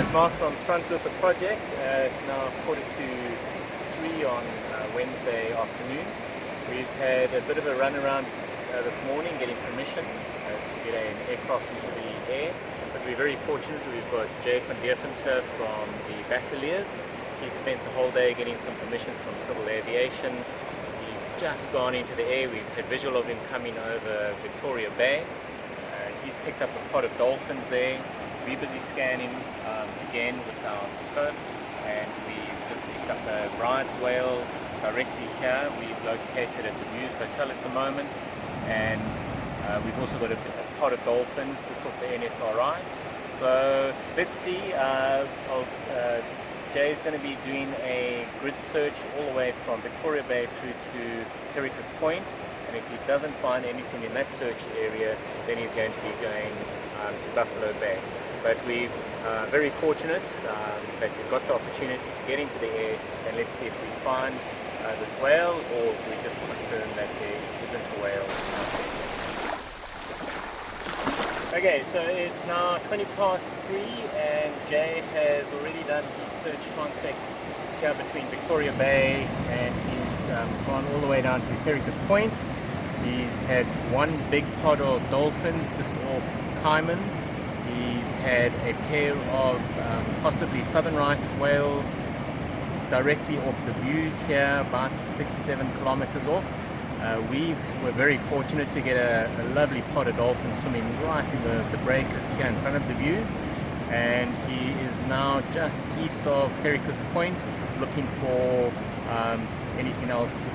is Mark from Strandloper Project. It's now 2:45 on Wednesday afternoon. We've had a bit of a run around this morning getting permission to get an aircraft into the air, but we're very fortunate. We've got Jay van Deventer from the Battaliers. He spent the whole day getting some permission from Civil Aviation. He's just gone into the air. We've had visual of him coming over Victoria Bay. He's picked up a pod of dolphins there. We're busy scanning again with our scope, and we've just picked up a Bride's whale directly here. We've located at the Views Hotel at the moment, and we've also got a pod of dolphins just off the NSRI. So let's see. Jay's going to be doing a grid search all the way from Victoria Bay through to Hericus Point, and if he doesn't find anything in that search area, then he's going to be going to Buffalo Bay. But we're very fortunate that we've got the opportunity to get into the air, and let's see if we find this whale, or if we just confirm that there isn't a whale. Okay, so it's now 3:20, and Jay has already done his search transect here between Victoria Bay, and he's gone all the way down to Hericus Point. He's had one big pod of dolphins just off caimans. He's had a pair of possibly southern right whales directly off the Views here, about 6-7 kilometers off. We were very fortunate to get a lovely pod of dolphins swimming right in the breakers here in front of the Views, and he is now just east of Hericus Point looking for anything else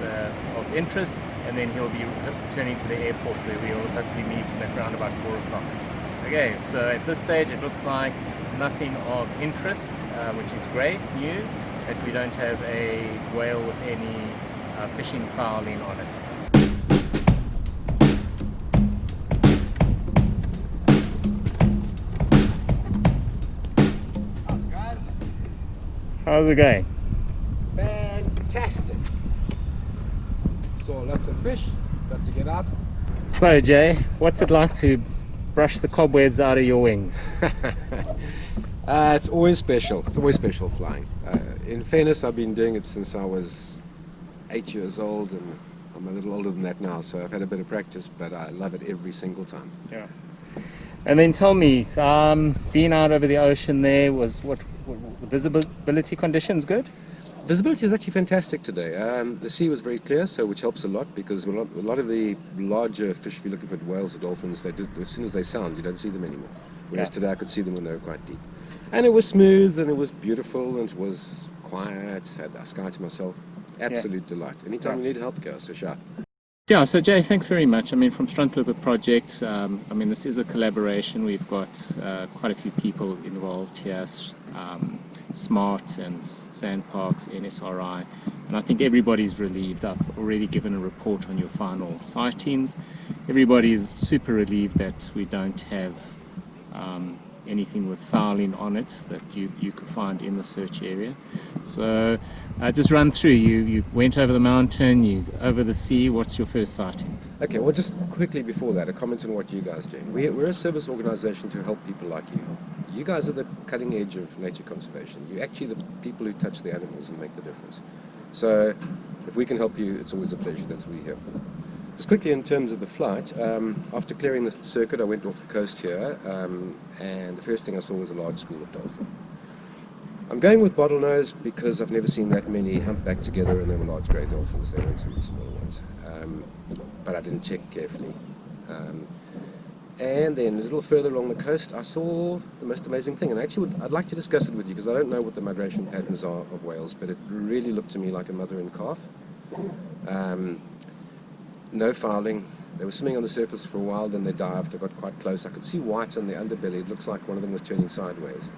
of interest, and then he'll be returning to the airport where we'll hopefully meet him at around about 4 o'clock. Okay, so at this stage it looks like nothing of interest, which is great news, that we don't have a whale with any fishing fouling on it. How's it, guys? How's it going? Fantastic. Saw lots of fish, got to get out. So Jay, what's it like to brush the cobwebs out of your wings? It's always special. It's always special flying. In fairness, I've been doing it since I was 8 years old, and I'm a little older than that now, so I've had a bit of practice, but I love it every single time. Yeah. And then tell me, being out over the ocean there, was what the visibility conditions good? Visibility was actually fantastic today. The sea was very clear, so which helps a lot, because a lot of the larger fish, if you're looking for whales or dolphins, as soon as they sound, you don't see them anymore. Whereas today I could see them when they were quite deep. And it was smooth, and it was beautiful, and it was quiet. I had the sky to myself. Absolute delight. Anytime you need help, go, so shout. Yeah, so Jay, thanks very much. I mean, from Strandloper Project, I mean, this is a collaboration. We've got quite a few people involved here, Smart and Sandparks, NSRI, and I think everybody's relieved. I've already given a report on your final sightings. Everybody's super relieved that we don't have anything with fouling on it that you could find in the search area. So just run through, you went over the mountain, you over the sea. What's your first sighting? Okay, well, just quickly before that, a comment on what you guys do. We're a service organization to help people like you. You guys are the cutting edge of nature conservation. You're actually the people who touch the animals and make the difference. So if we can help you, it's always a pleasure. That's what we're here for. Just quickly, in terms of the flight, after clearing the circuit, I went off the coast here, and the first thing I saw was a large school of dolphin. I'm going with bottlenose because I've never seen that many humpback together, and they were large grey dolphins. They weren't some of the smaller ones, but I didn't check carefully. And then a little further along the coast, I saw the most amazing thing, and actually I'd like to discuss it with you, because I don't know what the migration patterns are of whales, but it really looked to me like a mother and calf. No fouling. They were swimming on the surface for a while, then they dived. I got quite close. I could see white on the underbelly. It looks like one of them was turning sideways.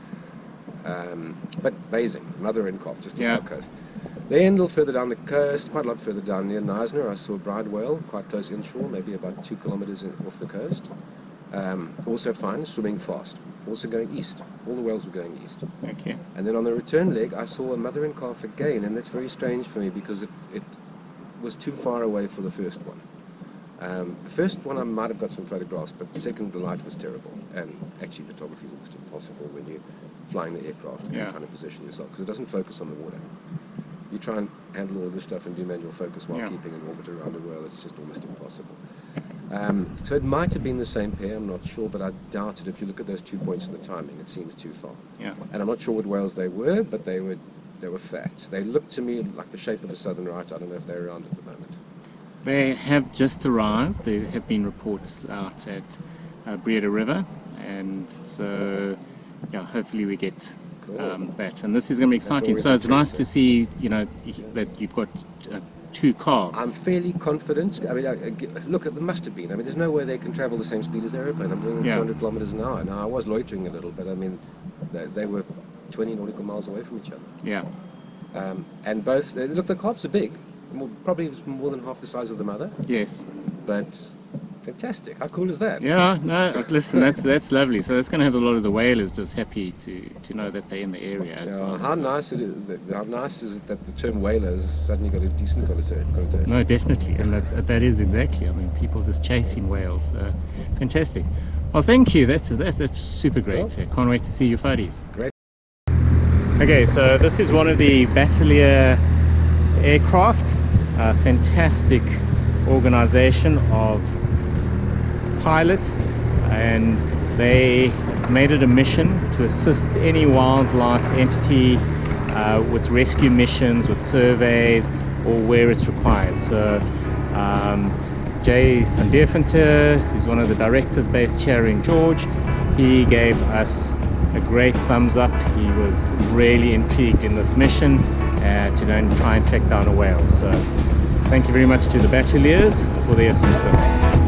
But amazing, mother and calf, just off the coast. Then a little further down the coast, quite a lot further down near Neisner, I saw a bride whale, quite close inshore, maybe about 2 kilometers off the coast. Also fine, swimming fast. Also going east. All the whales were going east. Okay. And then on the return leg, I saw a mother and calf again, and that's very strange for me, because it was too far away for the first one. The first one I might have got some photographs, but the second, the light was terrible. And actually photography is almost impossible when you're flying the aircraft and you're trying to position yourself, because it doesn't focus on the water. You try and handle all this stuff and do manual focus while keeping an orbit around a whale, it's just almost impossible. So it might have been the same pair, I'm not sure, but I doubt it. If you look at those 2 points in the timing, it seems too far. And I'm not sure what whales they were, but they were fat. They looked to me like the shape of a southern right. I don't know if they're around at the moment. They have just arrived. There have been reports out at Breeda River, and so hopefully we get that. And this is going to be exciting. So it's nice to see, that you've got 2 calves. I'm fairly confident. I mean, look, there must have been. I mean, there's no way they can travel the same speed as the aeroplane. I'm doing 200 kilometers an hour. Now, I was loitering a little, but I mean, they were 20 nautical miles away from each other. And both, look, the calves are big. Probably more than half the size of the mother. Yes. But fantastic. How cool is that? Yeah, no, listen, that's lovely. So that's going to have a lot of the whalers just happy to know that they're in the area as well. How nice is it that the term whaler has suddenly got a decent connotation? No, definitely. And that is exactly. I mean, people just chasing whales. Fantastic. Well, thank you. That's super great. Cool. Can't wait to see your photos. Great. Okay, so this is one of the Battalier aircraft. A fantastic organization of pilots, and they made it a mission to assist any wildlife entity with rescue missions, with surveys, or where it's required. So Jay van Deventer, who's one of the directors based here in George, he gave us a great thumbs up. He was really intrigued in this mission to go and try and track down a whale. So thank you very much to the Battaliers for their assistance.